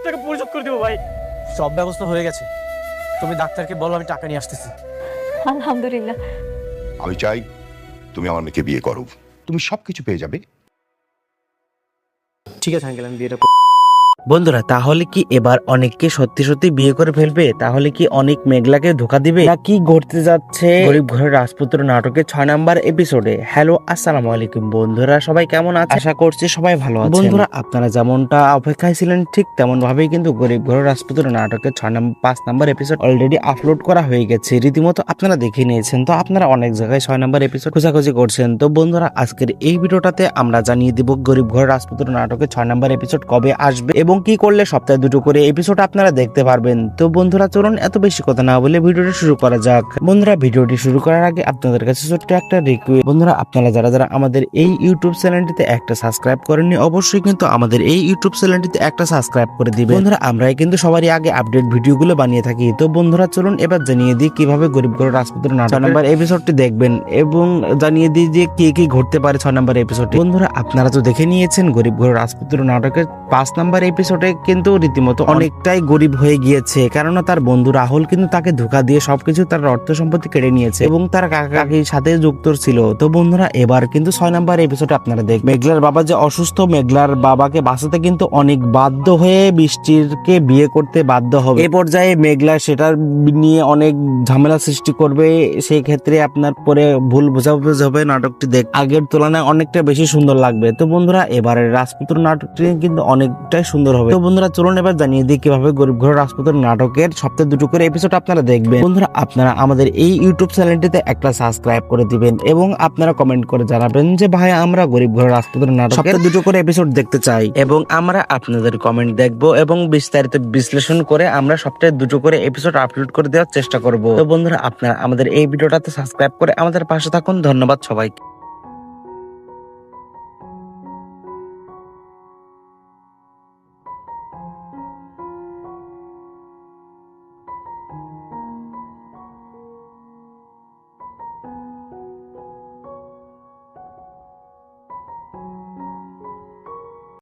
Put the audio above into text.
টাকা পরিশোধ করে দেবো ভাই। সব ব্যবস্থা হয়ে গেছে, তুমি ডাক্তারকে বলো আমি টাকা নিয়ে আসতেছি। আলহামদুলিল্লাহ। আমি চাই তুমি আমার মেয়েকে বিয়ে করো, তুমি সবকিছু পেয়ে যাবে। ঠিক আছে আঙ্কেল, আমি বিয়েটা বন্ধুরা, তাহলে কি এবার অনেককে সত্যি সত্যি বিয়ে করে ফেলবে? তাহলে কি অনেক মেঘলাকে ধোকা দিবে? না কি ঘটতে যাচ্ছে গরিব ঘরের রাজপুত্র নাটকের 6 নাম্বার এপিসোডে? হ্যালো, আসসালামু আলাইকুম বন্ধুরা, সবাই কেমন আছেন? আশা করছি সবাই ভালো আছেন। বন্ধুরা, আপনারা যেমনটা অপেক্ষায় ছিলেন ঠিক তেমন ভাবেই কিন্তু গরিব ঘরের রাজপুত্র নাটকের 5 নাম্বার এপিসোড অলরেডি আপলোড করা হয়ে গেছে। রীতিমতো আপনারা দেখে নিয়েছেন। তো আপনারা অনেক জায়গায় 6 নাম্বার এপিসোড খোঁজাখুঁজি করছেন। তো বন্ধুরা, আজকের এই ভিডিওটাতে আমরা জানিয়ে দিব গরিব ঘরের রাজপুত্র নাটকের 6 নাম্বার এপিসোড কবে আসবে এবং কি করলে সপ্তাহে 2টো করে এপিসোড আপনারা দেখতে পারবেন। তো বন্ধুরা, চলুন এত বেশি কথা না বলে ভিডিওটি শুরু করা যাক। বন্ধুরা, ভিডিওটি শুরু করার আগে আপনাদের কাছে ছোট্ট একটা রিকোয়েস্ট। বন্ধুরা, আপনারা যারা যারা আমাদের এই ইউটিউব চ্যানেলটিতে একটা সাবস্ক্রাইব করেননি, অবশ্যই কিন্তু আমাদের এই ইউটিউব চ্যানেলটিতে একটা সাবস্ক্রাইব করে দিবেন। বন্ধুরা, আমরাই কিন্তু সবারই আগে আপডেট ভিডিওগুলো বানিয়ে থাকি। তো বন্ধুরা, চলুন এবার জানিয়ে দিই কিভাবে গরিব ঘরের রাজপুত্র নাটক 6 নাম্বার এপিসোডটি দেখবেন এবং জানিয়ে দিই যে কি কি ঘটতে পারে 6 নাম্বার এপিসোডে। বন্ধুরা, আপনারা তো দেখে নিয়েছেন গরিব ঘরের রাজপুত্র নাটকের 5 নাম্বার এপিসোডে কিন্তু রীতিমতো অনেকটাই গরিব হয়ে গিয়েছে, কেননা তার বন্ধু রাহুল কিন্তু তাকে ধোঁকা দিয়ে সবকিছু তার অর্থ সম্পত্তি কেড়ে নিয়েছে এবং তার কাকা কাকির সাথে যুক্ত ছিল। তো বন্ধুরা, এবার কিন্তু 6 নাম্বার এপিসোডে আপনারা দেখবেন মেঘলার বাবা যে অসুস্থ, মেঘলার বাবাকে বাঁচাতে কিন্তু অনেক বাধ্য হয়ে বৃষ্টিরকে বিয়ে করতে বাধ্য হবে। এ পর্যায়ে মেঘলা সেটা নিয়ে অনেক ঝামেলা সৃষ্টি করবে। সেই ক্ষেত্রে আপনার পরে ভুল বোঝাবুঝি হবে। নাটকটি আগের তুলনায় অনেকটা বেশি সুন্দর লাগবে। তো বন্ধুরা, এবারের রাজপুত্র নাটকটি কিন্তু অনেকটাই সুন্দর হবে। তো বন্ধুরা, চলুন এবার জানিয়ে দিই কিভাবে গরিব ঘরের রাজপুত্র নাটকের সপ্তাহে 2টো করে এপিসোড আপনারা দেখবেন। বন্ধুরা, আপনারা আমাদের এই ইউটিউব চ্যানেলটিতে একটা সাবস্ক্রাইব করে দিবেন এবং আপনারা কমেন্ট করে জানাবেন যে ভাই আমরা গরিব ঘরের রাজপুত্র নাটকের সপ্তাহে 2টো করে এপিসোড দেখতে চাই এবং আমরা আপনাদের কমেন্ট দেখব এবং বিস্তারিত বিশ্লেষণ করে আমরা সপ্তাহে 2টো করে এপিসোড আপলোড করে দেওয়ার চেষ্টা করব। তো বন্ধুরা, আপনারা আমাদের এই ভিডিওটাতে সাবস্ক্রাইব করে আমাদের পাশে থাকুন। ধন্যবাদ সবাইকে।